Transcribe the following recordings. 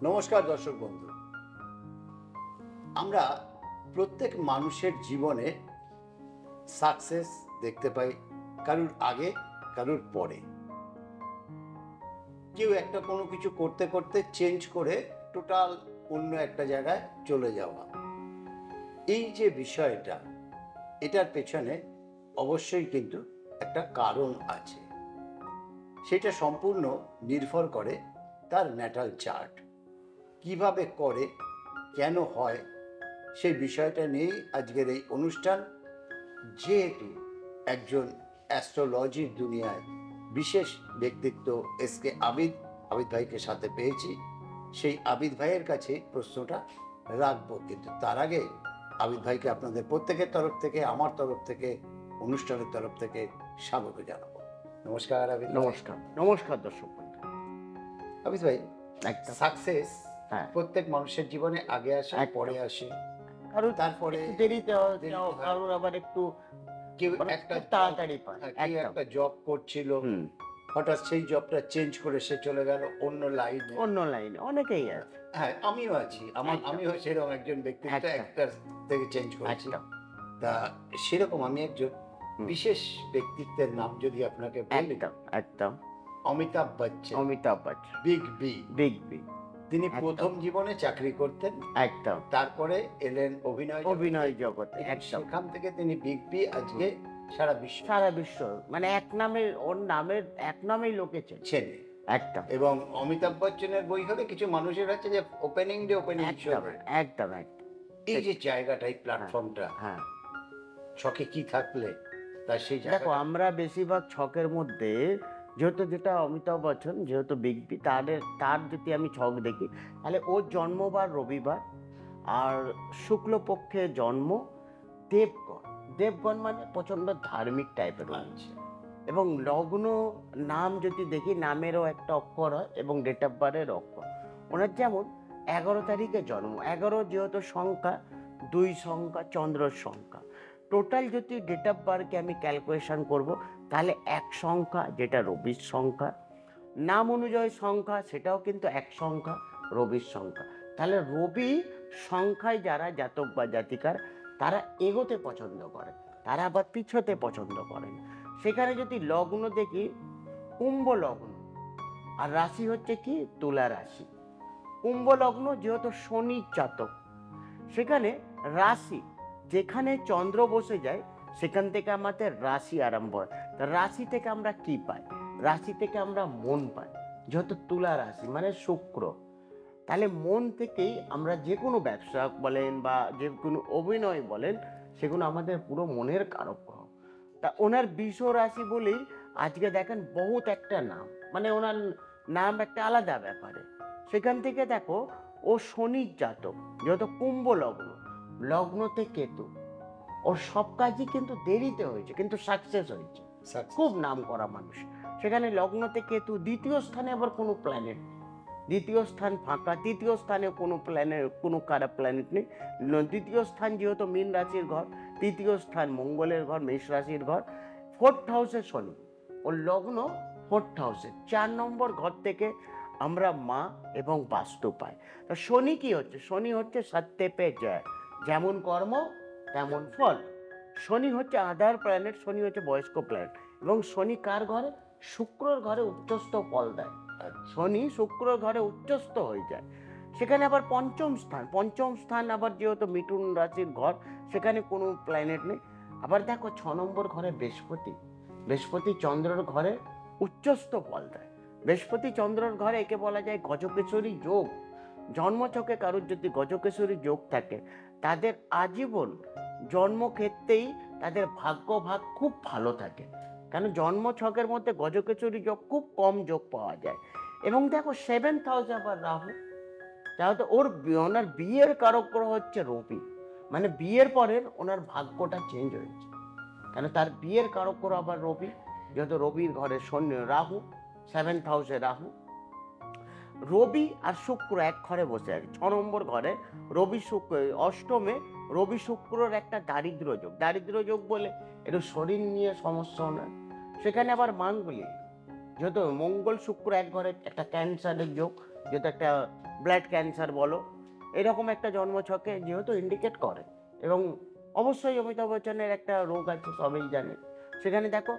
নমস্কার দর্শক বন্ধু। আমরা প্রত্যেক মানুষের জীবনে সাকসেস দেখতে পাই, কারুর আগে কারুর পরে। কেউ একটা কোনো কিছু করতে করতে চেঞ্জ করে টোটাল অন্য একটা জায়গায় চলে যাওয়া। এই যে বিষয়টা, এটার পেছনে অবশ্যই কিন্তু একটা কারণ আছে। সেটা সম্পূর্ণ নির্ভর করে তার ন্যাটাল চার্ট কিভাবে করে, কেন হয়, সেই বিষয়টা নিয়েই আজকের এই অনুষ্ঠান। যেহেতু একজন অ্যাস্ট্রোলজির দুনিয়ায় বিশেষ ব্যক্তিত্ব এসকে আবিদ ভাইকে সাথে পেয়েছি, সেই আবিদ ভাইয়ের কাছে প্রশ্নটা রাখবো। কিন্তু তার আগে আবিদ ভাইকে আপনাদের প্রত্যেকের তরফ থেকে, আমার তরফ থেকে, অনুষ্ঠানের তরফ থেকে স্বাগত জানাবো। নমস্কার আবিদ। নমস্কার। নমস্কার দর্শক। আবিদ ভাই, একদম সাকসেস হ্যাঁ, প্রত্যেক মানুষের জীবনে আগে আসে, একদম। পরে আসে। কারোর তারপরে একটু দেরিতে হয়, দেরিতে হয়। কারোর আবার একটু কেউ মানে একটা খুব তাড়াতাড়ি পায়। কেউ একদম। একটা জব করছিল, হুম, হঠাৎ সেই জবটা চেঞ্জ করে সে চলে গেল অন্য লাইনে। অন্য লাইনে অনেকেই আছে। হ্যাঁ, আমিও আছি। একদম। আমিও সেরকম একজন ব্যক্তিত্ব, একদম। একটা থেকে চেঞ্জ করেছি। একদম। তা সেরকম আমি একজন হুম। বিশেষ ব্যক্তিত্বের নাম যদি আপনাকে বলি, একদম একদম Amitabh Bachchan, Amitabh Bachchan, Big B. Big B. তিনি একদম। প্রথম জীবনে চাকরি করতেন, একদম তারপরে এলেন অভিনয় অভিনয় জগতে। একদম সেখান থেকে তিনি বিগ বি আজকে সারা বিশ্ব সারা বিশ্ব মানে এক নামে, ওর নামের এক নামেই লোকে চেনে। চেনে। একদম এবং অমিতাভ বচ্চনের বই হলে কিছু মানুষের আছে যে ওপেনিং ডে ওপেনিং শো। একদম একদম একদম। এই যে জায়গাটা, এই প্ল্যাটফর্মটা, হ্যাঁ, ছকে কি থাকলে তার সেই দেখো জায়গাটা। আমরা বেশিরভাগ ছকের মধ্যে যেহেতু যেটা অমিতাভ বচ্চন যেহেতু বিগ বি, তার যদি আমি ছক দেখি তাহলে ওর জন্মবার রবিবার, আর শুক্লপক্ষে জন্ম, দেবগণ। দেবগণ মানে প্রচণ্ড ধার্মিক টাইপের রয়েছে। এবং লগ্ন নাম যদি দেখি, নামেরও একটা অক্ষর হয় এবং ডেট অফ বার্থের অক্ষর। ওনার যেমন 11 তারিখে জন্ম, 11 যেহেতু সংখ্যা, 2 সংখ্যা, চন্দ্রর সংখ্যা। টোটাল যদি ডেট অফ বার্থকে আমি ক্যালকুলেশন করব তাহলে 1 সংখ্যা, যেটা রবির সংখ্যা। নাম অনুযায়ী সংখ্যা, সেটাও কিন্তু 1 সংখ্যা, রবির সংখ্যা। তাহলে রবি সংখ্যায় যারা জাতক বা জাতিকার, তারা এগোতে পছন্দ করে, তারা আবার পিছোতে পছন্দ করেন। সেখানে যদি লগ্ন দেখি, কুম্ভ লগ্ন, আর রাশি হচ্ছে কি তুলা রাশি। কুম্ভ লগ্ন যেহেতু শনির জাতক, সেখানে রাশি যেখানে চন্দ্র বসে যায় সেখান থেকে আমাদের রাশি আরম্ভ হয়। রাশি থেকে আমরা কি পাই? রাশি থেকে আমরা মন পাই। যেহেতু তুলা রাশি মানে শুক্র, তাহলে মন থেকেই আমরা যে কোনো ব্যবসা বলেন বা যে কোনো অভিনয় বলেন, সেগুলো আমাদের পুরো মনের কারক গ্রহ। তা ওনার বৃষ রাশি বলেই আজকে দেখেন বহুত একটা নাম, মানে ওনার নাম একটা আলাদা ব্যাপারে। সেখান থেকে দেখো ও শনির জাতক, যেহেতু কুম্ভ লগ্ন, লগ্নতে কেতু, ওর সব কাজই কিন্তু দেরিতে হয়েছে কিন্তু সাকসেস হয়েছে। খুব নাম করা মানুষ। সেখানে লগ্নতে কেতু, দ্বিতীয় স্থানে আবার কোনো প্ল্যানেট নেই, দ্বিতীয় স্থান ফাঁকা, তৃতীয় স্থানে কোনো কোনো খারাপ প্ল্যানেট নেই। দ্বিতীয় স্থান যেহেতু মীন রাশির ঘর, তৃতীয় স্থান মঙ্গলের ঘর, মেষ রাশির ঘর, 4th হাউসে শনি, ওর লগ্ন 4th হাউসে, 4 নম্বর ঘর থেকে আমরা মা এবং বাস্তু পাই। তা শনি কি হচ্ছে? শনি হচ্ছে সত্যে পে জয়, যেমন কর্ম তেমন ফল। শনি হচ্ছে আধার প্ল্যানেট, শনি হচ্ছে বয়স্ক প্ল্যানেট। এবং শনি কার ঘরে? শুক্রর ঘরে উচ্চস্থ ফল দেয়। শনি শুক্রর ঘরে উচ্চস্থ হয়ে যায়। সেখানে আবার পঞ্চম স্থান আবার যেহেতু মিথুন রাশির ঘর, সেখানে কোনো প্ল্যানেট নেই। আবার দেখো 6 নম্বর ঘরে বৃহস্পতি চন্দ্রের ঘরে উচ্চস্থ ফল দেয়। বৃহস্পতি চন্দ্রের ঘরে একে বলা যায় গজকেশরী যোগ। জন্মছকে কারোর যদি গজকেশরী যোগ থাকে, তাদের আজীবন জন্মক্ষেত্রেই তাদের ভাগ্যভাগ খুব ভালো থাকে। কেন? জন্মছকের মধ্যে গজকেশরী যোগ খুব কম যোগ পাওয়া যায়। এবং দেখো 7th হাউসে আবার রাহু, যেহেতু ওনার বিয়ের কারক গ্রহ হচ্ছে রবি, মানে বিয়ের পরের ওনার ভাগ্যটা চেঞ্জ হয়েছে। কেন? তার বিয়ের কারক গ্রহ আবার রবি, যেহেতু রবির ঘরে শনি রাহু, 7th হাউসে রাহু। রবি আর শুক্র এক ঘরে বসে আছে, 6 নম্বর ঘরে রবি শুক্র, অষ্টমে রবি শুক্রর একটা দারিদ্র যোগ বলে একটু শরীর নিয়ে সমস্যা নয়। সেখানে আবার মাঙ্গলিক, যেহেতু মঙ্গল শুক্র এক ঘরে, একটা ক্যান্সারের যোগ, যেহেতু একটা ব্লাড ক্যান্সার বলো, এরকম একটা জন্মছকে যেহেতু ইন্ডিকেট করে। এবং অবশ্যই অমিতাভ বচ্চনের একটা রোগ আছে, সবাই জানে। সেখানে দেখো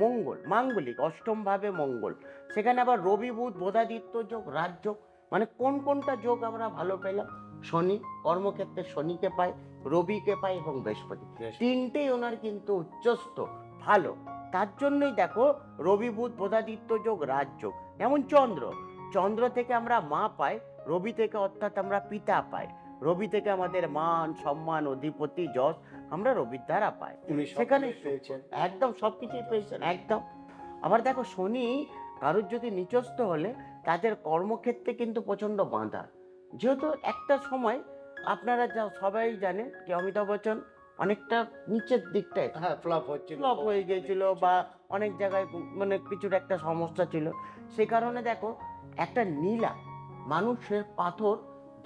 মঙ্গল, মাঙ্গলিক অষ্টম ভাবে মঙ্গল, সেখানে আবার রবি বুধ বোধাদিত্য যোগ, রাজযোগ, মানে কোন কোনটা যোগ আমরা ভালো পেলাম? শনি, কর্মক্ষেত্রে শনিকে পাই, রবিকে পাই এবং বৃহস্পতি, তিনটেই ওনার কিন্তু উচ্চস্থ ভালো। তার জন্যই দেখো রবি বুধ বোধাদিত্য যোগ, রাজযোগ। যেমন চন্দ্র, চন্দ্র থেকে আমরা মা পাই, রবি থেকে অর্থাৎ আমরা পিতা পাই, রবি থেকে আমাদের মান সম্মান অধিপতি যশ আমরা রবির দ্বারা পাই। সেখানে পেয়েছেন একদম সবকিছুই পেয়েছেন একদম। আবার দেখো শনি কারোর যদি নিচস্থ হলে তাদের কর্মক্ষেত্রে কিন্তু প্রচন্ড বাঁধা। যেহেতু একটা সময় আপনারা যা সবাই জানেন যে অমিতাভ বচ্চন অনেকটা নিচের দিকটায় হ্যাঁ ফ্লপ হচ্ছিল, ফ্লপ হয়ে গিয়েছিল, বা অনেক জায়গায় মানে কিছুর একটা সমস্যা ছিল। সেই কারণে দেখো একটা নীলা মানুষের পাথর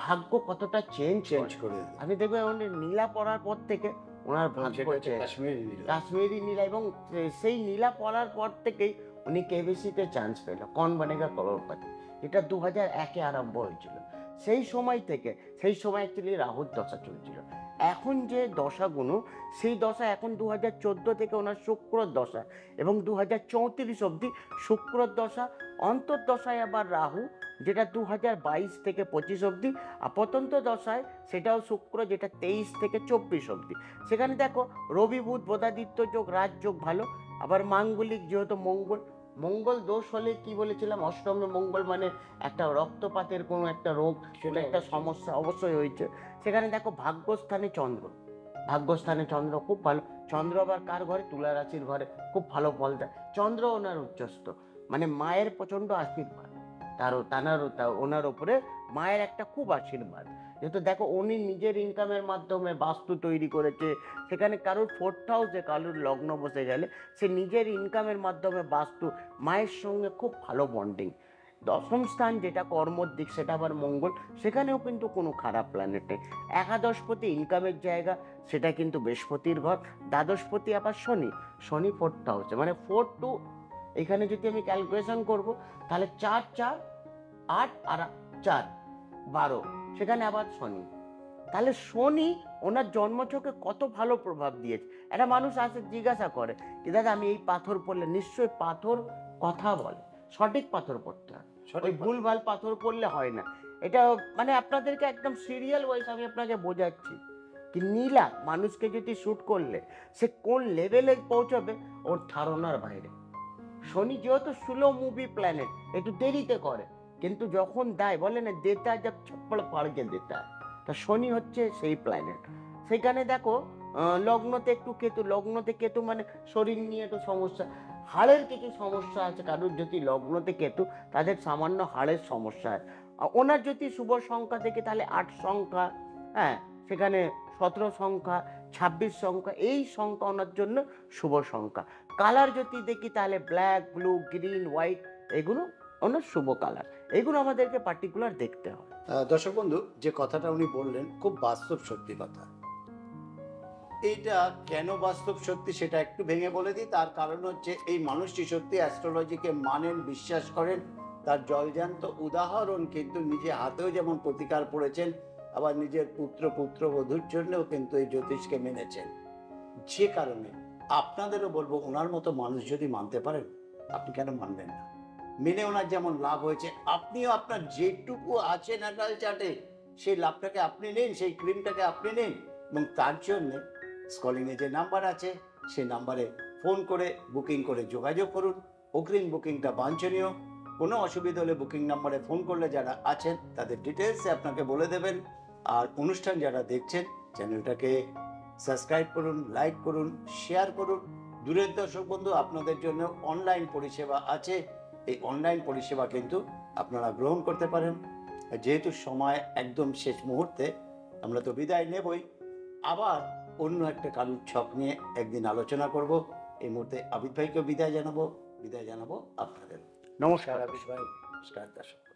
ভাগ্য কতটা চেঞ্জ করে দিল। আমি দেখবেন নীলা পড়ার পর থেকে ওনার ভাগ্য কাশ্মীরি নীলা। কাশ্মীরি নীলা, এবং সেই নীলা পড়ার পর থেকেই উনি কেবিসিতে চান্স পেল, কন বনেগা করোড়পতি, এটা 2001-এ আরম্ভ হয়েছিল। সেই সময় থেকে, সেই সময় অ্যাকচুয়ালি রাহুর দশা চলছিল। এখন যে দশাগুলো, সেই দশা এখন 2014 থেকে ওনার শুক্রর দশা, এবং 2034 অবধি শুক্রর দশা, অন্তর্দশায় আবার রাহু, যেটা 2022 থেকে 25 অবধি, আপতন্ত দশায় সেটাও শুক্র, যেটা 23 থেকে 24 অবধি। সেখানে দেখো রবি বুধ বোধাদিত্য যোগ, রাজযোগ ভালো। আবার মাঙ্গলিক যেহেতু মঙ্গল, মঙ্গল দোষ হলে কি বলেছিলাম, অষ্টমে মঙ্গল মানে একটা রক্তপাতের কোনো একটা রোগ, সেটা একটা সমস্যা অবশ্যই হয়েছে। সেখানে দেখো ভাগ্যস্থানে চন্দ্র, ভাগ্যস্থানে চন্দ্র খুব ভালো। চন্দ্র আবার কার ঘরে? তুলা রাশির ঘরে, খুব ভালো ফল দেয়। চন্দ্র ওনার উচ্চস্থ, মানে মায়ের প্রচন্ড আশীর্বাদ, ওনার উপরে মায়ের একটা খুব আশীর্বাদ। যেহেতু দেখো উনি নিজের ইনকামের মাধ্যমে বাস্তু তৈরি করেছে, সেখানে কারোর 4th হাউসে কারোর লগ্ন বসে গেলে সে নিজের ইনকামের মাধ্যমে বাস্তু, মায়ের সঙ্গে খুব ভালো বন্ডিং। দশম স্থান যেটা কর্মর দিক, সেটা আবার মঙ্গল, সেখানেও কিন্তু কোনো খারাপ প্ল্যানেট নেই। একাদশপতি ইনকামের জায়গা, সেটা কিন্তু বৃহস্পতির ঘর। দ্বাদশপতি আবার শনি, শনি 4th হাউসে, মানে 4 to, এখানে যদি আমি ক্যালকুলেশন করব তাহলে 4 4 8 আর 4 12, সেখানে আবার শনি। তাহলে শনি ওনার জন্মছকে কত ভালো প্রভাব দিয়েছে। একটা মানুষ আসে জিজ্ঞাসা করে যে দাদা আমি এই পাথর পড়লে, নিশ্চয়ই পাথর কথা বলে, সঠিক পাথর পড়তে হয়, ওই ভুলভাল পাথর পড়লে হয় না। এটা মানে আপনাদেরকে একদম সিরিয়াল ওয়াইজ আমি আপনাকে বোঝাচ্ছি কি নীলা মানুষকে যদি শুট করলে সে কোন লেভেলে পৌঁছাবে ওর ধারণার বাইরে। শনি যেহেতু স্লো মুভি প্ল্যানেট, একটু দেরিতে করে, কিন্তু যখন দেয় বলে না দেতা জব ছপ্পড় পাড়কে দেতা, তা শনি হচ্ছে সেই প্ল্যানেট। সেখানে দেখো লগ্নতে একটু কেতু, লগ্নতে কেতু মানে শরীর নিয়ে একটু সমস্যা, হাড়ের কিছু সমস্যা আছে। কারোর যদি লগ্নতে কেতু, তাদের সামান্য হাড়ের সমস্যা হয়। ওনার যদি শুভ সংখ্যা থেকে তাহলে 8 সংখ্যা, হ্যাঁ সেখানে 17 সংখ্যা, 26 সংখ্যা, এই সংখ্যা ওনার জন্য শুভ সংখ্যা। কালার যদি দেখি তাহলে ব্ল্যাক, ব্লু, গ্রিন, হোয়াইট, এগুলো ওনার শুভ কালার। এগুলো আমাদেরকে পার্টিকুলার দেখতে হয়। দর্শক বন্ধু, যে কথাটা উনি বললেন খুব বাস্তব সত্যি কথা। এইটা কেন বাস্তব সত্যি সেটা একটু ভেঙে বলে দিই। তার কারণ হচ্ছে এই মানুষটি সত্যি অ্যাস্ট্রোলজিকে মানেন, বিশ্বাস করেন। তার জলজান্ত উদাহরণ কিন্তু নিজে হাতেও যেমন প্রতিকার করেছেন, আবার নিজের পুত্রবধূর জন্যও কিন্তু এই জ্যোতিষকে মেনেছেন। যে কারণে আপনাদেরও বলবো, ওনার মতো মানুষ যদি মানতে পারেন, আপনি কেন মানবেন না? মেনে ওনার যেমন লাভ হয়েছে, আপনিও আপনার যেটুকু আছে ন্যাটাল চার্টে সেই লাভটাকে আপনি নিন, সেই ক্রিমটাকে আপনি নিন। এবং তার জন্য স্কলিংয়ে যে নাম্বার আছে সেই নাম্বারে ফোন করে বুকিং করে যোগাযোগ করুন। অগ্রিম বুকিংটা বাঞ্ছনীয়। কোনো অসুবিধা হলে বুকিং নাম্বারে ফোন করলে যারা আছেন তাদের ডিটেলসে আপনাকে বলে দেবেন। আর অনুষ্ঠান যারা দেখছেন চ্যানেলটাকে সাবস্ক্রাইব করুন, লাইক করুন, শেয়ার করুন। দূরের দর্শক বন্ধু, আপনাদের জন্য অনলাইন পরিষেবা আছে, এই অনলাইন পরিষেবা কিন্তু আপনারা গ্রহণ করতে পারেন। যেহেতু সময় একদম শেষ মুহূর্তে, আমরা তো বিদায় নেবই, আবার অন্য একটা কারুর ছক নিয়ে একদিন আলোচনা করব। এই মুহূর্তে আবিদ ভাইকে বিদায় জানাবো আপনাদের। নমস্কার আবিদ ভাই, নমস্কার দর্শক।